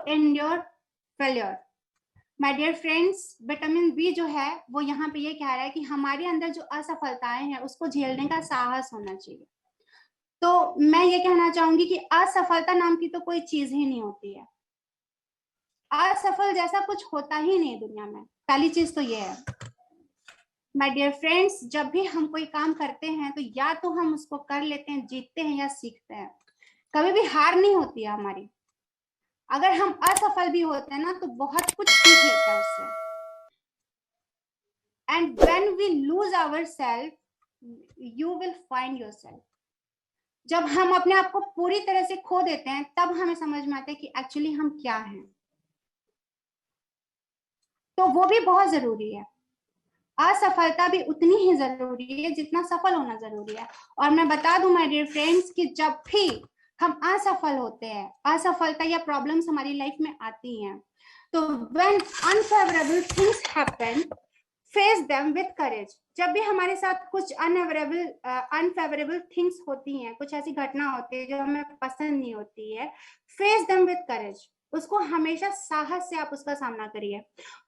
endure failure. My dear friends, vitamin B जो है वो यहाँ पे ये कह रहा है कि हमारे अंदर जो असफलताएं हैं उसको झेलने का साहस होना चाहिए। तो मैं ये कहना चाहूंगी कि असफलता नाम की तो कोई चीज ही नहीं होती है। असफल जैसा कुछ होता ही नहीं दुनिया में, पहली चीज तो ये है। माय डियर फ्रेंड्स, जब भी हम कोई काम करते हैं तो या तो हम उसको कर लेते हैं, जीतते हैं या सीखते हैं। कभी भी हार नहीं होती है हमारी। अगर हम असफल भी होते हैं ना तो बहुत कुछ सीख लेते हैं उससे। And when we lose our self, you will find your self. जब हम अपने आप को पूरी तरह से खो देते हैं तब हमें समझ में आता है कि एक्चुअली हम क्या हैं। तो वो भी बहुत जरूरी है। असफलता भी उतनी ही जरूरी है जितना सफल होना जरूरी है। और मैं बता दूं माय डियर फ्रेंड्स कि जब भी हम असफल होते हैं, असफलता या प्रॉब्लम्स हमारी लाइफ में आती हैं, तो when unfavourable things happen, face them with courage. जब भी हमारे साथ कुछ अनफेवरेबल थिंग्स होती हैं, कुछ ऐसी घटना होती है जो हमें पसंद नहीं होती है, फेस देम विद करेज। उसको हमेशा साहस से आप उसका सामना करिए।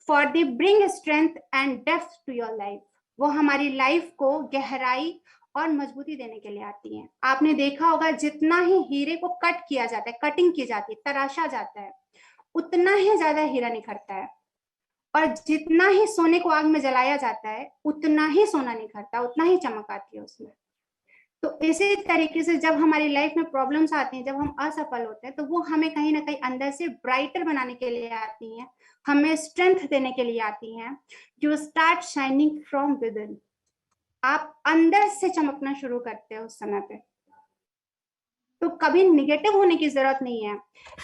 For they bring strength and depth to your life. वो हमारी लाइफ को गहराई और मजबूती देने के लिए आती हैं। आपने देखा होगा जितना ही हीरे को कट किया जाता है, कटिंग की जाती है, तराशा जाता है, उतना ही ज्यादा हीरा निखरता है। और जितना ही सोने को आग में जलाया जाता है उतना ही सोना निखरता है, उतना ही चमक आती है उसमें। तो इसी तरीके से जब हमारी लाइफ में प्रॉब्लम्स आती हैं, जब हम असफल होते हैं, तो वो हमें कहीं ना कहीं अंदर से ब्राइटर बनाने के लिए आती हैं, हमें स्ट्रेंथ देने के लिए आती हैं। You start shining from with in. आप अंदर से चमकना शुरू करते हो उस समय पे। तो कभी निगेटिव होने की जरूरत नहीं है।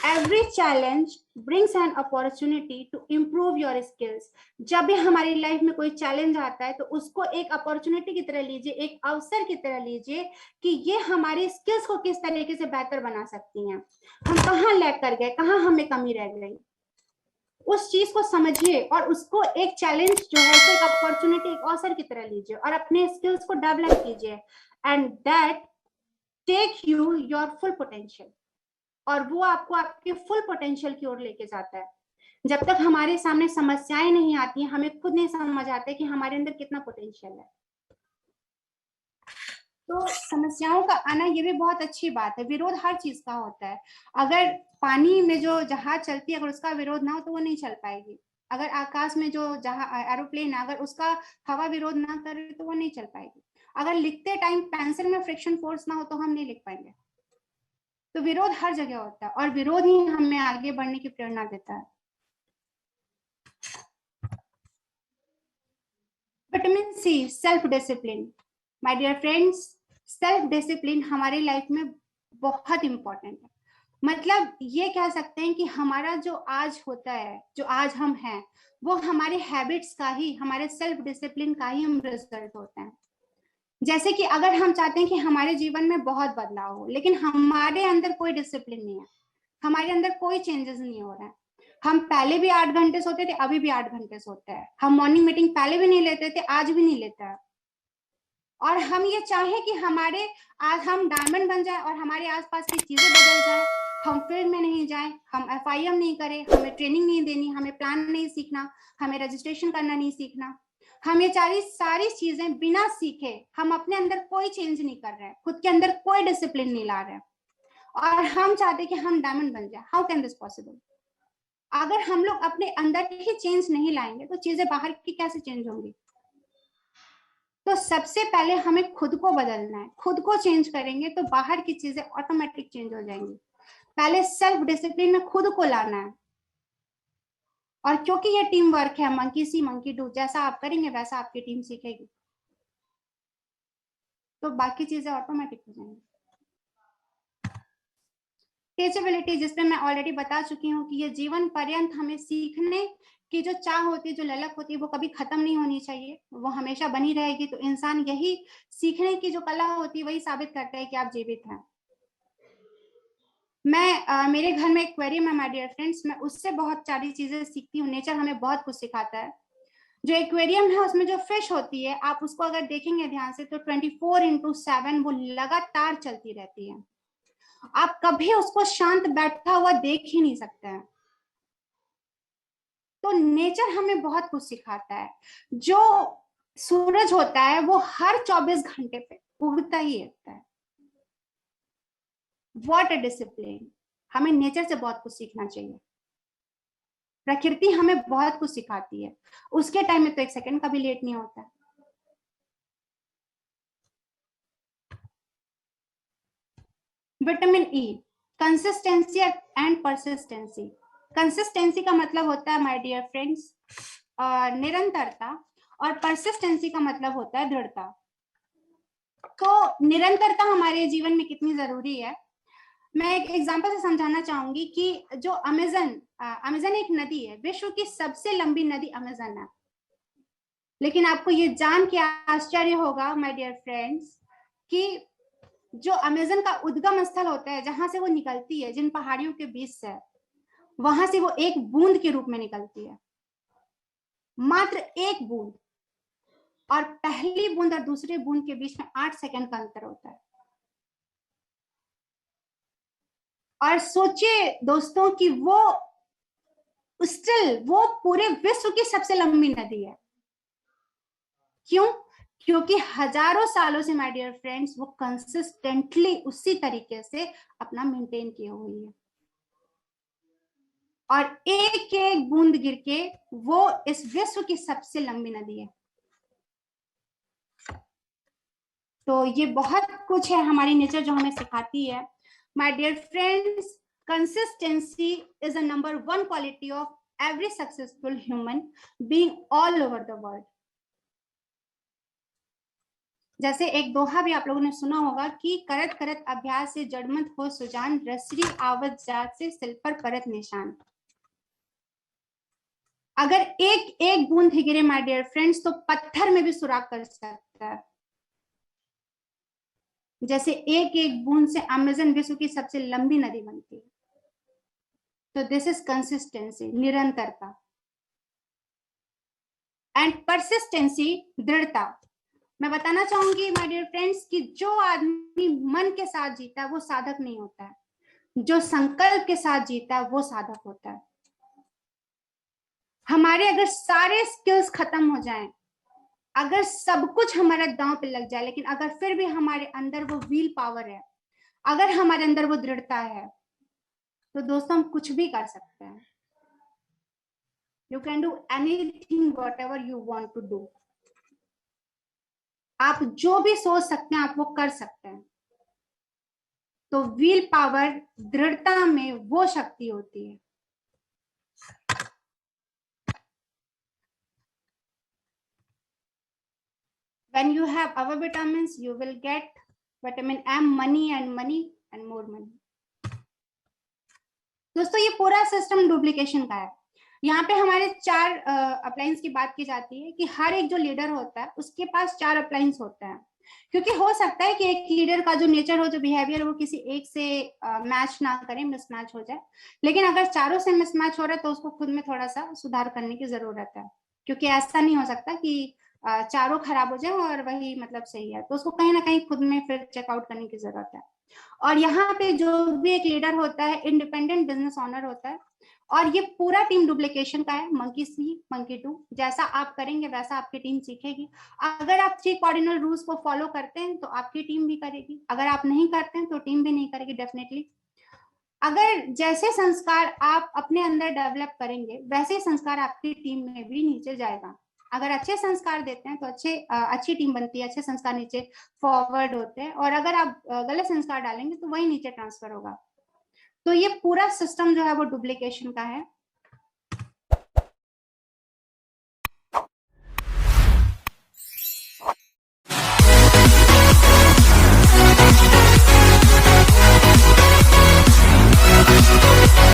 Every challenge brings an opportunity to improve your skills. जब भी हमारी लाइफ में कोई चैलेंज आता है तो उसको एक अपॉर्चुनिटी की तरह लीजिए, एक अवसर की तरह लीजिए कि ये हमारी स्किल्स को किस तरीके से बेहतर बना सकती हैं। हम कहाँ लैग कर गए, कहाँ हमें कमी रह गई, उस चीज को समझिए और उसको एक चैलेंज जो है उसको एक अपॉर्चुनिटी, एक अवसर की तरह लीजिए और अपने स्किल्स को डेवलप कीजिए। And that take you your full potential. और वो आपको आपके फुल पोटेंशियल की ओर लेके जाता है। जब तक हमारे सामने समस्याएं नहीं आती हैं, हमें खुद नहीं समझ आता है कि हमारे अंदर कितना पोटेंशियल है। तो समस्याओं का आना ये भी बहुत अच्छी बात है। विरोध हर चीज का होता है। अगर पानी में जो जहाज चलती है, अगर उसका विरोध ना हो तो वो नहीं चल पाएगी। अगर आकाश में जो एरोप्लेन है, अगर उसका हवा विरोध ना करे तो वो नहीं चल पाएगी। अगर लिखते टाइम पेंसिल में फ्रिक्शन फोर्स ना हो तो हम नहीं लिख पाएंगे। तो विरोध हर जगह होता है और विरोध ही हमें आगे बढ़ने की प्रेरणा देता है। Vitamin C, self discipline. My dear friends, self discipline हमारी लाइफ में बहुत इंपॉर्टेंट है। मतलब ये कह सकते हैं कि हमारा जो आज होता है, जो आज हम हैं, वो हमारे हैबिट्स का ही, हमारे सेल्फ डिसिप्लिन का ही हम रिजल्ट होते हैं। जैसे कि अगर हम चाहते हैं कि हमारे जीवन में बहुत बदलाव हो, लेकिन हमारे अंदर कोई डिसिप्लिन नहीं है, हमारे अंदर कोई चेंजेस नहीं हो रहा है। हम पहले भी 8 घंटे सोते थे, अभी भी 8 घंटे सोते हैं। हम मॉर्निंग मीटिंग पहले भी नहीं लेते थे, आज भी नहीं लेते हैं। और हम ये चाहें कि हमारे आज हम डायमंड बन जाए और हमारे आसपास की चीजें बदल जाए, हम फील्ड में नहीं जाए, हम FIM नहीं करें, हमें ट्रेनिंग नहीं देनी, हमें प्लान नहीं सीखना, हमें रजिस्ट्रेशन करना नहीं सीखना। हम ये सारी चीजें बिना सीखे हम अपने अंदर कोई चेंज नहीं कर रहे हैं, खुद के अंदर कोई डिसिप्लिन नहीं ला रहे हैं और हम चाहते कि हम डायमंड बन जाए। How can this possible? अगर हम लोग अपने अंदर ही चेंज नहीं लाएंगे तो चीजें बाहर की कैसे चेंज होंगी? तो सबसे पहले हमें खुद को बदलना है। खुद को चेंज करेंगे तो बाहर की चीजें ऑटोमेटिक चेंज हो जाएंगी। पहले सेल्फ डिसिप्लिन में खुद को लाना है। और क्योंकि ये टीम वर्क है, मंकी सी मंकी डू, जैसा आप करेंगे वैसा आपकी टीम सीखेगी, तो बाकी चीजें ऑटोमेटिक हो जाएंगी। टीचेबिलिटी, जिसपे मैं ऑलरेडी बता चुकी हूँ कि ये जीवन पर्यंत हमें सीखने की जो चाह होती है, जो ललक होती है, वो कभी खत्म नहीं होनी चाहिए, वो हमेशा बनी रहेगी। तो इंसान यही सीखने की जो कला होती है वही साबित करता है कि आप जीवित हैं। मैं मेरे घर में एक्वेरियम है माय डियर फ्रेंड्स, मैं उससे बहुत सारी चीजें सीखती हूँ। नेचर हमें बहुत कुछ सिखाता है। जो एक्वेरियम है उसमें जो फिश होती है, आप उसको अगर देखेंगे ध्यान से तो 24/7 वो लगातार चलती रहती है। आप कभी उसको शांत बैठा हुआ देख ही नहीं सकते हैं। तो नेचर हमें बहुत कुछ सिखाता है। जो सूरज होता है वो हर 24 घंटे पे उगता ही रहता है। What a discipline. हमें नेचर से बहुत कुछ सीखना चाहिए। प्रकृति हमें बहुत कुछ सिखाती है, उसके टाइम में तो एक सेकंड का भी लेट नहीं होता। Vitamin E, consistency and persistency. Consistency का मतलब होता है माय डियर फ्रेंड्स निरंतरता, और परसिस्टेंसी का मतलब होता है दृढ़ता। तो निरंतरता हमारे जीवन में कितनी जरूरी है, मैं एक एग्जांपल से समझाना चाहूंगी कि जो अमेजन एक नदी है, विश्व की सबसे लंबी नदी अमेजन है। लेकिन आपको ये जान के आश्चर्य होगा माय डियर फ्रेंड्स कि जो अमेजन का उद्गम स्थल होता है, जहां से वो निकलती है, जिन पहाड़ियों के बीच से, वहां से वो एक बूंद के रूप में निकलती है, मात्र एक बूंद। और पहली बूंद और दूसरी बूंद के बीच में 8 सेकंड का अंतर होता है। और सोचिए दोस्तों कि वो पूरे विश्व की सबसे लंबी नदी है। क्यों? क्योंकि हजारों सालों से माय डियर फ्रेंड्स वो कंसिस्टेंटली उसी तरीके से अपना मेंटेन किए हुई है, और एक एक बूंद गिर के वो इस विश्व की सबसे लंबी नदी है। तो ये बहुत कुछ है हमारी नेचर जो हमें सिखाती है। My dear friends, consistency is a number 1 quality of every successful human being all over the world. जैसे एक दोहा भी आप लोगों ने सुना होगा कि करत करत अभ्यास से जड़मत हो सुजान, रसरी आवत जात से सिल पर परत निशान। अगर एक एक बूंद ही गिरे माय डियर फ्रेंड्स तो पत्थर में भी सुराख कर सकता है। जैसे एक एक बूंद से अमेजन विश्व की सबसे लंबी नदी बनती है। तो दिस इज कंसिस्टेंसी, निरंतरता। एंड परसिस्टेंसी, दृढ़ता। मैं बताना चाहूंगी माय डियर फ्रेंड्स कि जो आदमी मन के साथ जीता है वो साधक नहीं होता है, जो संकल्प के साथ जीता है वो साधक होता है। हमारे अगर सारे स्किल्स खत्म हो जाएं, अगर सब कुछ हमारा दांव पे लग जाए, लेकिन अगर फिर भी हमारे अंदर वो व्हील पावर है, अगर हमारे अंदर वो दृढ़ता है, तो दोस्तों हम कुछ भी कर सकते हैं। You can do anything whatever you want to do. आप जो भी सोच सकते हैं आप वो कर सकते हैं। तो व्हील पावर, दृढ़ता में वो शक्ति होती है। When you have our vitamins, you will get vitamin M, money and more money. दोस्तों ये पूरा सिस्टम डुप्लीकेशन का है। यहाँ पे हमारे 4 अप्लायंस की बात की जाती है कि हर एक जो लीडर होता है उसके पास 4 अप्लायंस होता है, क्योंकि हो सकता है कि एक लीडर का जो नेचर हो, जो बिहेवियर, वो किसी एक से मैच ना करे, मिसमैच हो जाए। लेकिन अगर चारों से मिसमैच हो रहा है तो उसको खुद में थोड़ा सा सुधार करने की जरूरत है, क्योंकि ऐसा नहीं हो सकता कि चारों खराब हो जाए और वही मतलब सही है। तो उसको कहीं ना कहीं खुद में फिर चेकआउट करने की जरूरत है। और यहाँ पे जो भी एक लीडर होता है इंडिपेंडेंट बिजनेस ओनर होता है, और ये पूरा टीम डुप्लीकेशन का है, मंकी सी मंकी टू। जैसा आप करेंगे वैसा आपकी टीम सीखेगी। अगर आप 3 कार्डिनल रूल्स को फॉलो करते हैं तो आपकी टीम भी करेगी, अगर आप नहीं करते हैं तो टीम भी नहीं करेगी डेफिनेटली। अगर जैसे संस्कार आप अपने अंदर डेवलप करेंगे वैसे संस्कार आपकी टीम में भी नीचे जाएगा। अगर अच्छे संस्कार देते हैं तो अच्छी टीम बनती है, अच्छे संस्कार नीचे फॉरवर्ड होते हैं, और अगर आप गलत संस्कार डालेंगे तो वही नीचे ट्रांसफर होगा। तो ये पूरा सिस्टम जो है वो डुप्लीकेशन का है।